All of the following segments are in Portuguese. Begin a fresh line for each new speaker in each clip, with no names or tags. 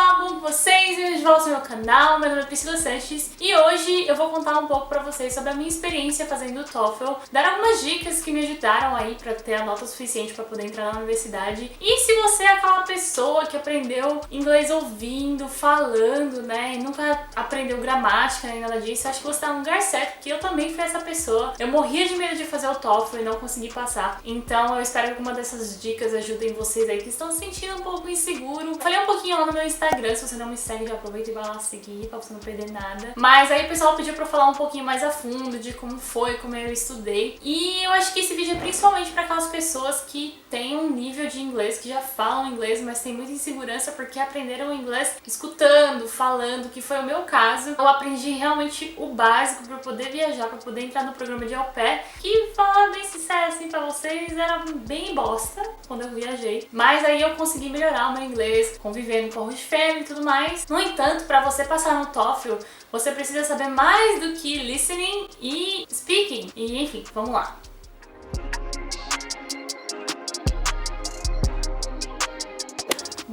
pessoal, bom com vocês? Bem-vindos de volta ao meu canal, meu nome é Priscila Sanches e hoje eu vou contar um pouco pra vocês sobre a minha experiência fazendo o TOEFL, dar algumas dicas que me ajudaram aí pra ter a nota suficiente pra poder entrar na universidade. E se você é aquela pessoa que aprendeu inglês ouvindo, falando, né, e nunca aprendeu gramática nem nada disso, acho que você tá no lugar certo, porque eu também fui essa pessoa. Eu morria de medo de fazer o TOEFL e não consegui passar, então eu espero que alguma dessas dicas ajudem vocês aí que estão se sentindo um pouco inseguro. Falei um pouquinho lá no meu Instagram, se você não me segue, já aproveita e vai lá seguir pra você não perder nada. Mas aí o pessoal pediu pra eu falar um pouquinho mais a fundo de como foi, como eu estudei. E eu acho que esse vídeo é principalmente pra aquelas pessoas que têm um nível de inglês, que já falam inglês, mas tem muita insegurança porque aprenderam inglês escutando, falando, que foi o meu caso. Eu aprendi realmente o básico pra poder viajar, pra poder entrar no programa de au pair, que, falar bem sincero assim pra vocês, era bem bosta quando eu viajei. Mas aí eu consegui melhorar o meu inglês, convivendo com host family e tudo mais. No entanto, para você passar no TOEFL, você precisa saber mais do que listening e speaking. E enfim, vamos lá.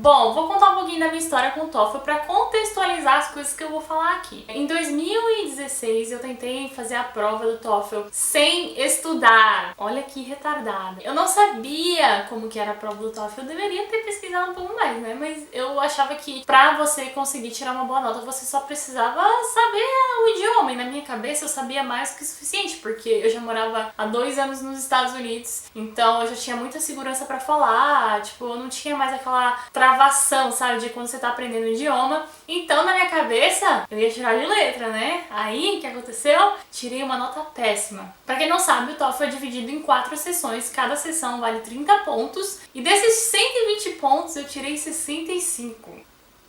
Bom, vou contar um pouquinho da minha história com o TOEFL para contextualizar as coisas que eu vou falar aqui. Em 2016 eu tentei fazer a prova do TOEFL sem estudar. Olha que retardada. Eu não sabia como que era a prova do TOEFL, eu deveria ter pesquisado um pouco mais, né? Mas eu achava que pra você conseguir tirar uma boa nota, você só precisava saber o idioma. E na minha cabeça eu sabia mais do que o suficiente, porque eu já morava há 2 anos nos Estados Unidos, então eu já tinha muita segurança pra falar, tipo, eu não tinha mais aquela travação, sabe, de quando você tá aprendendo o idioma. Então, na minha cabeça, eu ia tirar de letra, né? Aí, o que aconteceu? Tirei uma nota péssima. Pra quem não sabe, o TOEFL é dividido em 4 sessões, cada sessão vale 30 pontos, e desses 120 pontos eu tirei 65,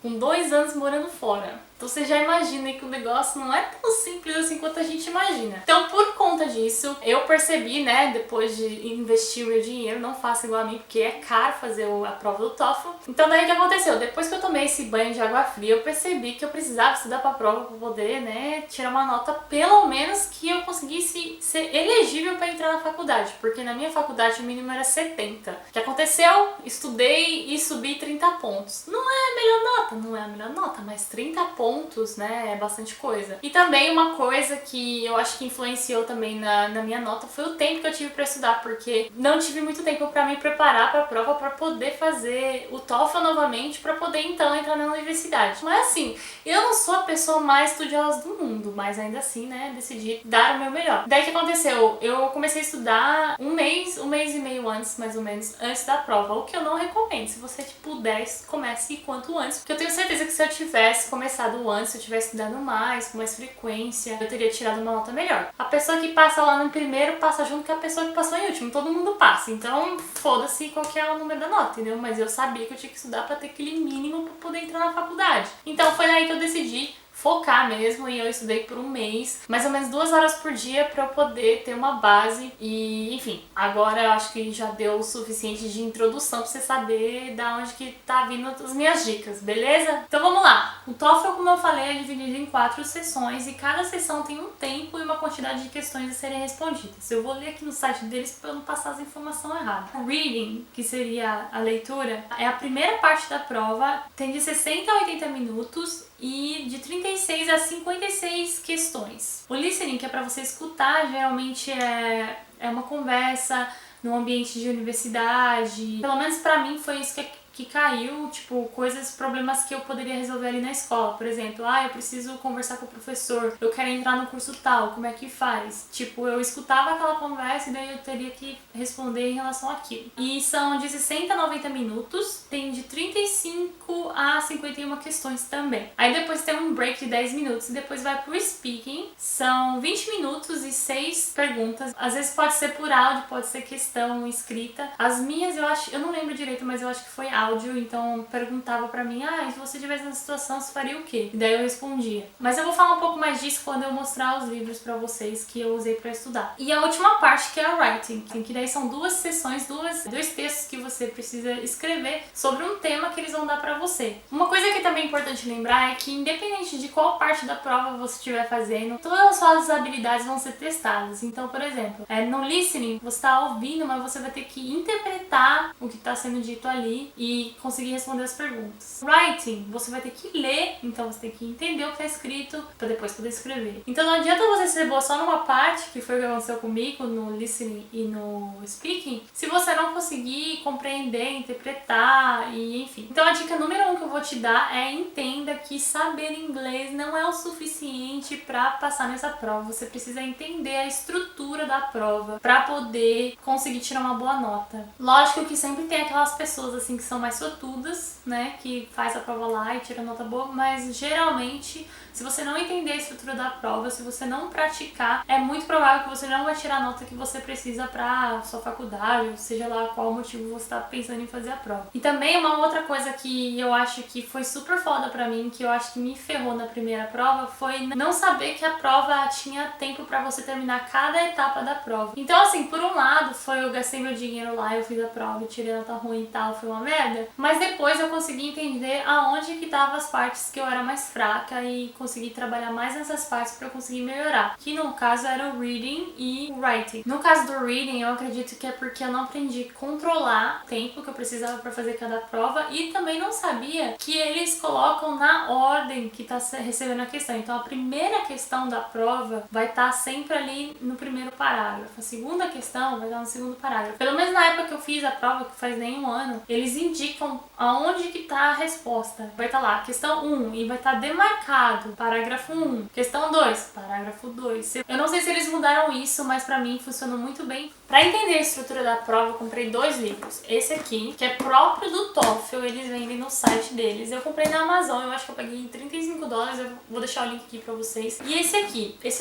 com 2 anos morando fora. Então você já imagina que o negócio não é tão simples assim quanto a gente imagina. Então, por conta disso, eu percebi, né, depois de investir o meu dinheiro, não faça igual a mim, porque é caro fazer a prova do TOEFL. Então daí o que aconteceu? Depois que eu tomei esse banho de água fria, eu percebi que eu precisava estudar pra prova pra poder, né, tirar uma nota pelo menos que eu conseguisse ser elegível pra entrar na faculdade, porque na minha faculdade o mínimo era 70. O que aconteceu? Estudei e subi 30 pontos. Não é a melhor nota, não é a melhor nota, mas 30 pontos, né, é bastante coisa. E também uma coisa que eu acho que influenciou também na minha nota foi o tempo que eu tive pra estudar, porque não tive muito tempo pra me preparar pra prova pra poder fazer o TOEFL novamente, pra poder então entrar na universidade. Mas assim, eu não sou a pessoa mais estudiosa do mundo, mas ainda assim, né, decidi dar o meu melhor. Daí o que aconteceu? Eu comecei a estudar um mês e meio antes, mais ou menos, antes da prova, o que eu não recomendo. Se você puder, comece quanto antes, porque eu tenho certeza que se eu tivesse começado antes, se eu tivesse estudado mais, com mais frequência, eu teria tirado uma nota melhor. A pessoa que passa lá no primeiro passa junto com a pessoa que passou em último, todo mundo passa, então foda-se qual que é o número da nota, entendeu? Mas eu sabia que eu tinha que estudar pra ter aquele mínimo pra poder entrar na faculdade. Então foi daí que eu decidi focar mesmo, e eu estudei por um mês, mais ou menos 2 horas por dia pra eu poder ter uma base. E enfim, agora eu acho que já deu o suficiente de introdução pra você saber da onde que tá vindo as minhas dicas, beleza? Então vamos lá! O TOEFL, como eu falei, é dividido em 4 sessões e cada sessão tem um tempo e uma quantidade de questões a serem respondidas. Eu vou ler aqui no site deles pra eu não passar as informações erradas. O reading, que seria a leitura, é a primeira parte da prova, tem de 60 a 80 minutos e de 36 a 56 questões. O listening, que é para você escutar, geralmente é uma conversa no ambiente de universidade. Pelo menos para mim foi isso que caiu, tipo, problemas que eu poderia resolver ali na escola. Por exemplo, eu preciso conversar com o professor, eu quero entrar no curso tal, como é que faz? Tipo, eu escutava aquela conversa e daí eu teria que responder em relação àquilo. E são de 60 a 90 minutos, tem de 35 a 51 questões também. Aí depois tem um break de 10 minutos e depois vai pro speaking, são 20 minutos e 6 perguntas. Às vezes pode ser por áudio, pode ser questão escrita. As minhas, eu não lembro direito, mas eu acho que foi áudio, então perguntava pra mim, se você estivesse nessa situação, você faria o quê? E daí eu respondia. Mas eu vou falar um pouco mais disso quando eu mostrar os livros pra vocês que eu usei pra estudar. E a última parte, que é o writing, que daí são 2 sessões, dois textos que você precisa escrever sobre um tema que eles vão dar pra você. você. Uma coisa que também é importante lembrar é que independente de qual parte da prova você estiver fazendo, todas as suas habilidades vão ser testadas. Então, por exemplo, no listening, você está ouvindo, mas você vai ter que interpretar o que está sendo dito ali e conseguir responder as perguntas. Writing, você vai ter que ler, então você tem que entender o que está escrito para depois poder escrever. Então não adianta você ser boa só numa parte, que foi o que aconteceu comigo no listening e no speaking, se você não conseguir compreender, interpretar e enfim. Então a dica número 1 que eu vou te dar é: entenda que saber inglês não é o suficiente para passar nessa prova. Você precisa entender a estrutura da prova para poder conseguir tirar uma boa nota. Lógico que sempre tem aquelas pessoas assim que são mais sortudas, né, que faz a prova lá e tira nota boa, mas geralmente se você não entender a estrutura da prova, se você não praticar, é muito provável que você não vai tirar a nota que você precisa para sua faculdade, ou seja lá qual motivo você está pensando em fazer a prova. E também uma outra coisa que eu acho que foi super foda pra mim, que eu acho que me ferrou na primeira prova, foi não saber que a prova tinha tempo pra você terminar cada etapa da prova. Então assim, por um lado, eu gastei meu dinheiro lá, eu fiz a prova, tirei nota ruim e tal, foi uma merda, mas depois eu consegui entender aonde que tava as partes que eu era mais fraca e consegui trabalhar mais nessas partes pra eu conseguir melhorar, que no caso era o reading e o writing. No caso do reading, eu acredito que é porque eu não aprendi a controlar o tempo que eu precisava pra fazer cada prova e também não sabia que eles colocam na ordem que tá recebendo a questão. Então a primeira questão da prova vai estar sempre ali no primeiro parágrafo, a segunda questão vai estar no segundo parágrafo. Pelo menos na época que eu fiz a prova, que faz nem um ano, eles indicam aonde que tá a resposta. Vai estar lá, questão 1, e vai estar demarcado, parágrafo 1, questão 2, parágrafo 2. Eu não sei se eles mudaram isso, mas pra mim funcionou muito bem. Pra entender a estrutura da prova, eu comprei 2 livros. Esse aqui, que é próprio do TOEFL, eles vendem no site deles. Eu comprei na Amazon, eu acho que eu paguei $35, eu vou deixar o link aqui pra vocês. E esse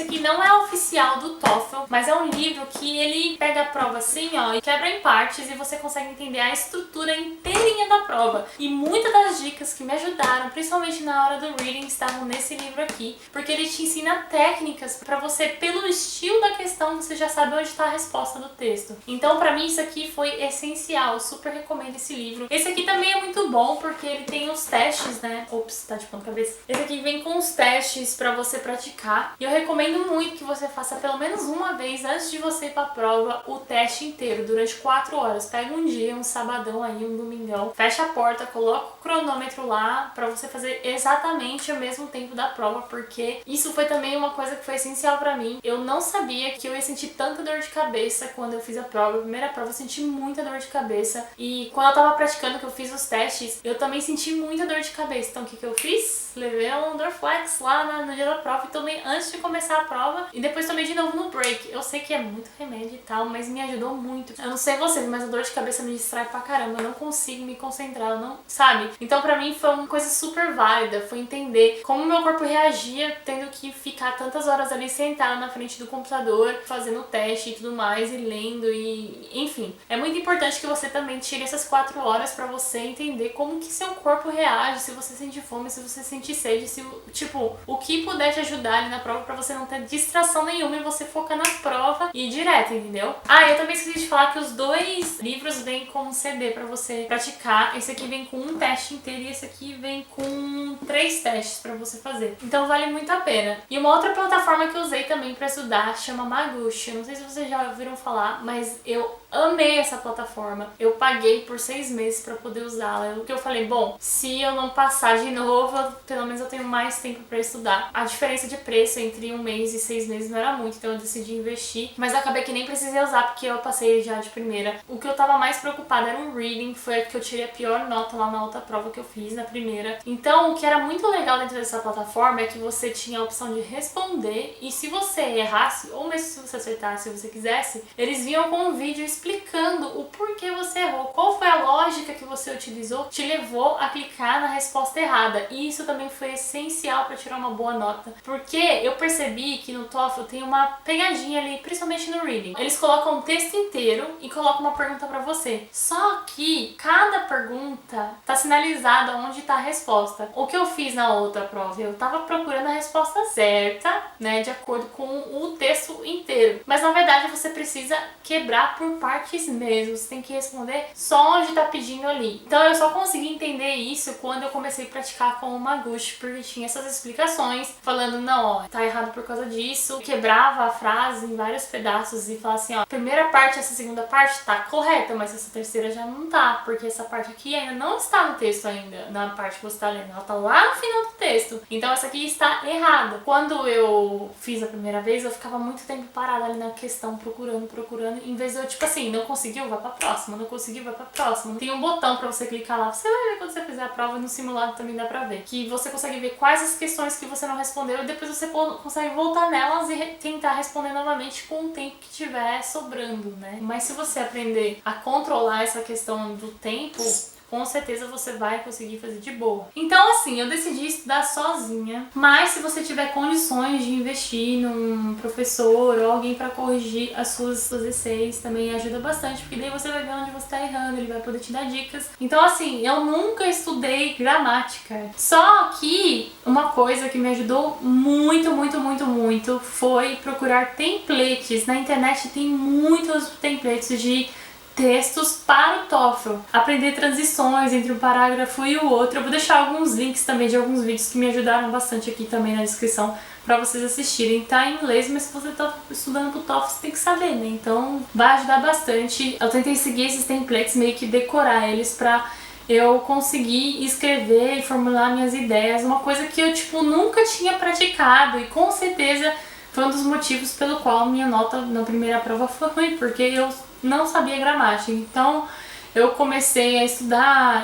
aqui não é oficial do TOEFL, mas é um livro que ele pega a prova assim, ó, e quebra em partes e você consegue entender a estrutura inteirinha da prova. E muitas das dicas que me ajudaram, principalmente na hora do reading, estavam nesse livro aqui, porque ele te ensina técnicas pra você, pelo estilo da questão, você já sabe onde tá a resposta do texto. Então, pra mim, isso aqui foi essencial. Eu super recomendo esse livro. Esse aqui também é muito bom, porque ele tem os testes, né? Ops, tá de ponta cabeça. Esse aqui vem com os testes pra você praticar. E eu recomendo muito que você faça pelo menos uma vez antes de você ir pra prova o teste inteiro, durante 4 horas. Pega um dia, um sabadão aí, um domingão, fecha a porta, coloca o cronômetro lá pra você fazer exatamente o mesmo tempo da prova, porque isso foi também uma coisa que foi essencial pra mim. Eu não sabia que eu ia sentir tanta dor de cabeça quando eu fiz a prova. A primeira prova eu senti muita dor de cabeça, e quando eu tava praticando, que eu fiz os testes, eu também senti muita dor de cabeça. Então o que eu fiz? Levei um Dorflex lá no dia da prova e tomei antes de começar a prova, e depois tomei de novo no break. Eu sei que é muito remédio e tal, mas me ajudou muito. Eu não sei vocês, mas a dor de cabeça me distrai pra caramba. Eu não consigo me concentrar, eu não, sabe? Então pra mim foi uma coisa super válida, foi entender como meu corpo reagia tendo que ficar tantas horas ali sentada na frente do computador, fazendo o teste e tudo mais, e lendo e enfim. É muito importante que você também tire essas 4 horas pra você entender como que seu corpo reage, se você sente fome, se você sente sede, se, tipo, o que puder te ajudar ali na prova pra você não ter distração nenhuma e você focar na prova e ir direto, entendeu? Ah, eu também esqueci de falar que os 2 livros vêm com um CD pra você praticar. Esse aqui vem com um teste inteiro e esse aqui vem com 3 testes pra você fazer. Então vale muito a pena. E uma outra plataforma que eu usei também pra estudar chama Magoosh. Eu não sei se vocês já ouviram falar, mas eu amei essa plataforma. Eu paguei por 6 meses pra poder usá-la. Porque eu falei, bom, se eu não passar de novo, pelo menos eu tenho mais tempo pra estudar. A diferença de preço entre 1 mês e 6 meses não era muito, então eu decidi investir. Mas acabei que nem precisei usar, porque eu passei já de primeira. O que eu tava mais preocupada era o reading, foi a que eu tirei a pior nota lá na outra prova que eu fiz, na primeira. Então, o que era muito legal dentro dessa plataforma é que você tinha a opção de responder, e se você errasse, ou mesmo se você acertasse, se você quisesse, eles vinham com um vídeo explicando o porquê você errou, qual foi a lógica que você utilizou, te levou a clicar na resposta errada. E isso também foi essencial para tirar uma boa nota, porque eu percebi que no TOEFL tem uma pegadinha ali, principalmente no reading. Eles colocam um texto inteiro e colocam uma pergunta para você. Só que cada pergunta tá sinalizada onde tá a resposta. O que eu fiz na outra prova? Eu tava procurando a resposta certa, né, de acordo com o texto inteiro. Mas na verdade você precisa quebrar por partes mesmo, você tem que responder só onde tá pedindo ali. Então eu só consegui entender isso quando eu comecei a praticar com o Maguchi, porque tinha essas explicações falando, não, ó, tá errado por causa disso. Quebrava a frase em vários pedaços e falava assim, ó, primeira parte, essa segunda parte tá correta, mas essa terceira já não tá, porque essa parte aqui ainda não está no texto ainda, na parte que você tá lendo, ela tá lá no final do texto. Então essa aqui está errada. Quando eu fiz a primeira vez, eu ficava muito tempo parada ali na questão, procurando, em vez de eu, tipo assim, não conseguiu, vai pra próxima, não conseguiu, vai pra próxima. Tem um botão pra você clicar lá, você vai ver quando você fizer a prova, no simulado também dá pra ver, que você consegue ver quais as questões que você não respondeu e depois você consegue voltar nelas e tentar responder novamente com o tempo que tiver sobrando, né? Mas se você aprender a controlar essa questão do tempo, com certeza você vai conseguir fazer de boa. Então assim, eu decidi estudar sozinha, mas se você tiver condições de investir num professor ou alguém para corrigir as suas essays, também ajuda bastante, porque daí você vai ver onde você tá errando, ele vai poder te dar dicas. Então assim, eu nunca estudei gramática, só que uma coisa que me ajudou muito foi procurar templates. Na internet tem muitos templates de textos para o TOEFL, aprender transições entre um parágrafo e o outro. Eu vou deixar alguns links também de alguns vídeos que me ajudaram bastante aqui também na descrição para vocês assistirem. Tá em inglês, mas se você tá estudando pro TOEFL, você tem que saber, né? Então vai ajudar bastante. Eu tentei seguir esses templates, meio que decorar eles pra eu conseguir escrever e formular minhas ideias, uma coisa que eu, tipo, nunca tinha praticado, e com certeza foi um dos motivos pelo qual minha nota na primeira prova foi ruim, porque eu não sabia gramática. Então eu comecei a estudar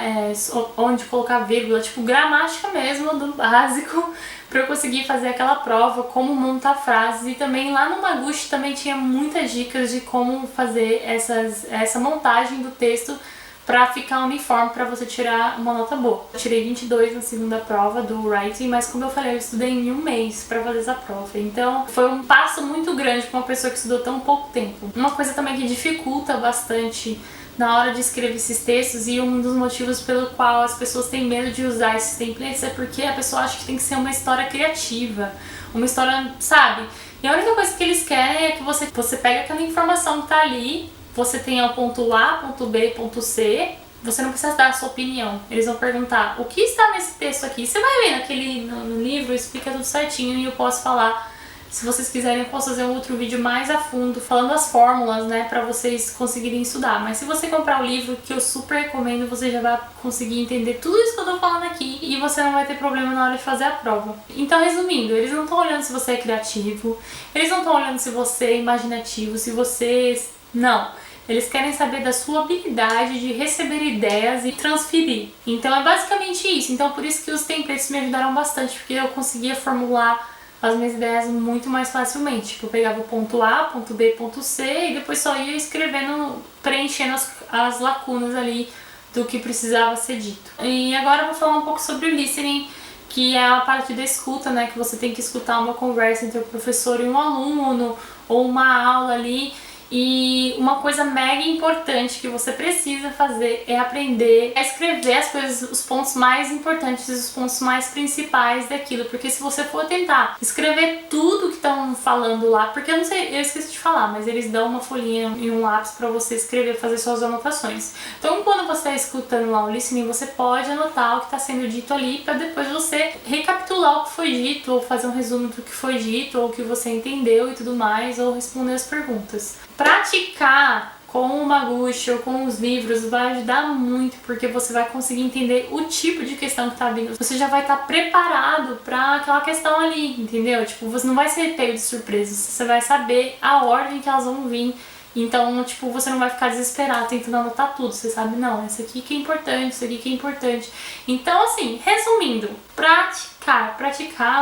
onde colocar vírgula, tipo gramática mesmo, do básico, para eu conseguir fazer aquela prova, como montar frases. E também lá no Maguchi também tinha muitas dicas de como fazer essa montagem do texto pra ficar uniforme, pra você tirar uma nota boa. Eu tirei 22 na segunda prova do writing, mas como eu falei, eu estudei em um mês pra fazer essa prova. Então foi um passo muito grande pra uma pessoa que estudou tão pouco tempo. Uma coisa também que dificulta bastante na hora de escrever esses textos, e um dos motivos pelo qual as pessoas têm medo de usar esses templates, é porque a pessoa acha que tem que ser uma história criativa, uma história, sabe? E a única coisa que eles querem é que você pega aquela informação que tá ali, você tem o ponto A, ponto B, ponto C, você não precisa dar a sua opinião. Eles vão perguntar, o que está nesse texto aqui? Você vai ver no livro, explica tudo certinho, e eu posso falar. Se vocês quiserem, eu posso fazer um outro vídeo mais a fundo, falando as fórmulas, né, pra vocês conseguirem estudar. Mas se você comprar o livro, que eu super recomendo, você já vai conseguir entender tudo isso que eu tô falando aqui, e você não vai ter problema na hora de fazer a prova. Então, resumindo, eles não estão olhando se você é criativo, eles não estão olhando se você é imaginativo, se você... Não. Eles querem saber da sua habilidade de receber ideias e transferir. Então é basicamente isso. Então por isso que os templates me ajudaram bastante, porque eu conseguia formular as minhas ideias muito mais facilmente. Tipo, eu pegava o ponto A, ponto B, ponto C, e depois só ia escrevendo, preenchendo as lacunas ali do que precisava ser dito. E agora eu vou falar um pouco sobre o listening, que é a parte da escuta, né? Que você tem que escutar uma conversa entre o professor e um aluno, ou uma aula ali. E uma coisa mega importante que você precisa fazer é aprender a escrever as coisas, os pontos mais importantes, os pontos mais principais daquilo. Porque se você for tentar escrever tudo que estão falando lá, porque eu não sei, eu esqueci de falar, mas eles dão uma folhinha e um lápis pra você escrever, fazer suas anotações. Então quando você está escutando lá o listening, você pode anotar o que está sendo dito ali, para depois você recapitular o que foi dito, ou fazer um resumo do que foi dito, ou o que você entendeu e tudo mais, ou responder as perguntas. Praticar com o Maguchi ou com os livros vai ajudar muito, porque você vai conseguir entender o tipo de questão que tá vindo. Você já vai estar preparado para aquela questão ali, entendeu? Tipo, você não vai ser pego de surpresa, você vai saber a ordem que elas vão vir. Então, tipo, você não vai ficar desesperado tentando anotar tudo. Você sabe, não, isso aqui que é importante, isso aqui que é importante. Então, assim, resumindo, praticar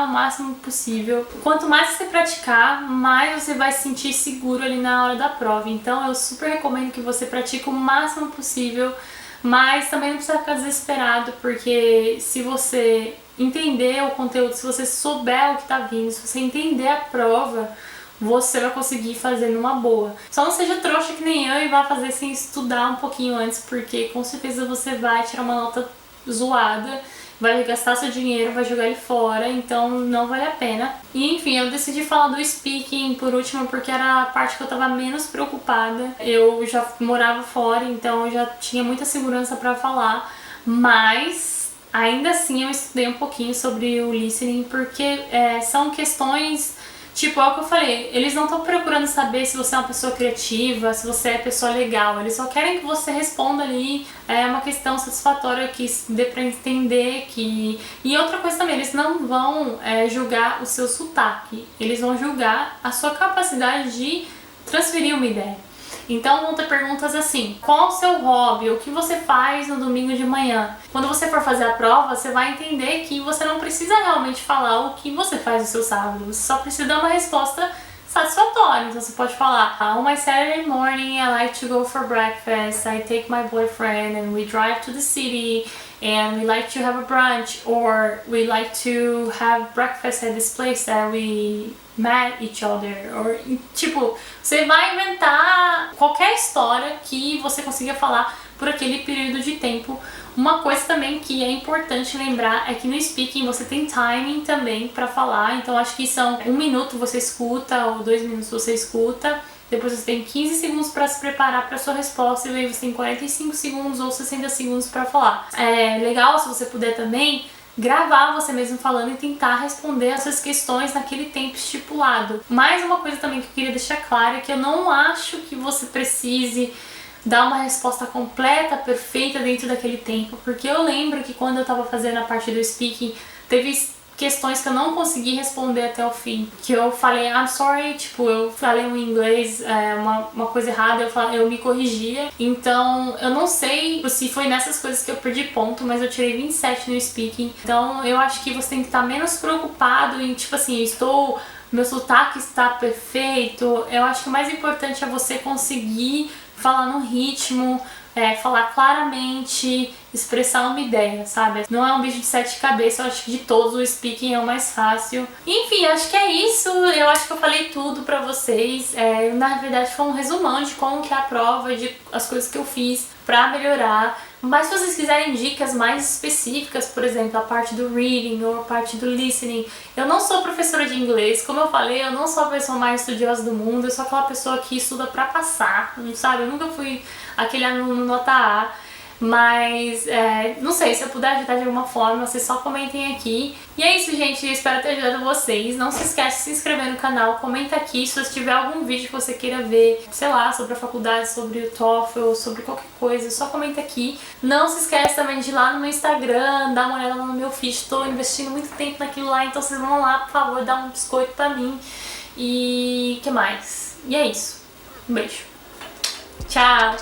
o máximo possível. Quanto mais você praticar, mais você vai se sentir seguro ali na hora da prova. Então, eu super recomendo que você pratique o máximo possível, mas também não precisa ficar desesperado, porque se você entender o conteúdo, se você souber o que tá vindo, se você entender a prova, você vai conseguir fazer numa boa. Só não seja trouxa que nem eu e vá fazer sem estudar um pouquinho antes, porque com certeza você vai tirar uma nota zoada vai gastar seu dinheiro, vai jogar ele fora, então não vale a pena. E enfim, eu decidi falar do speaking por último porque era a parte que eu tava menos preocupada. Eu já morava fora, então eu já tinha muita segurança pra falar, mas ainda assim eu estudei um pouquinho sobre o listening porque são questões. Tipo, é o que eu falei, eles não estão procurando saber se você é uma pessoa criativa, se você é pessoa legal, eles só querem que você responda ali uma questão satisfatória que dê pra entender que... E outra coisa também, eles não vão julgar o seu sotaque, eles vão julgar a sua capacidade de transferir uma ideia. Então vão ter perguntas assim: qual o seu hobby? O que você faz no domingo de manhã? Quando você for fazer a prova, você vai entender que você não precisa realmente falar o que você faz no seu sábado. Você só precisa dar uma resposta satisfatória. Então você pode falar: on my Saturday morning I like to go for breakfast, I take my boyfriend and we drive to the city and we like to have a brunch, or we like to have breakfast at this place that we met each other. Or, tipo, você vai inventar qualquer história que você consiga falar por aquele período de tempo. Uma coisa também que é importante lembrar é que no speaking você tem timing também pra falar, então acho que são 1 minuto você escuta ou 2 minutos você escuta, depois você tem 15 segundos para se preparar para sua resposta e aí você tem 45 segundos ou 60 segundos para falar. É legal se você puder também gravar você mesmo falando e tentar responder essas questões naquele tempo estipulado. Mais uma coisa também que eu queria deixar clara é que eu não acho que você precise dar uma resposta completa, perfeita dentro daquele tempo, porque eu lembro que quando eu tava fazendo a parte do speaking, teve questões que eu não consegui responder até o fim, que eu falei I'm sorry, tipo, eu falei um inglês, uma coisa errada, eu me corrigia, então eu não sei se foi nessas coisas que eu perdi ponto, mas eu tirei 27 no speaking, então eu acho que você tem que estar menos preocupado em, tipo assim, meu sotaque está perfeito. Eu acho que o mais importante é você conseguir falar no ritmo, falar claramente, expressar uma ideia, sabe? Não é um bicho de 7 cabeças, eu acho que de todos o speaking é o mais fácil. Enfim, acho que é isso, eu acho que eu falei tudo pra vocês. Na verdade foi um resumão de como que é a prova, de as coisas que eu fiz pra melhorar. Mas se vocês quiserem dicas mais específicas, por exemplo, a parte do reading ou a parte do listening, eu não sou professora de inglês, como eu falei, eu não sou a pessoa mais estudiosa do mundo, eu sou aquela pessoa que estuda pra passar, sabe? Eu nunca fui aquele aluno nota A, mas não sei, se eu puder ajudar de alguma forma, vocês só comentem aqui. E é isso, gente, eu espero ter ajudado vocês. Não se esquece de se inscrever no canal, comenta aqui se você tiver algum vídeo que você queira ver, sei lá, sobre a faculdade, sobre o TOEFL, sobre qualquer coisa, só comenta aqui. Não se esquece também de ir lá no meu Instagram, dar uma olhada no meu feed, estou investindo muito tempo naquilo lá, então vocês vão lá, por favor, dar um biscoito pra mim. E que mais? E é isso. Um beijo. Tchau!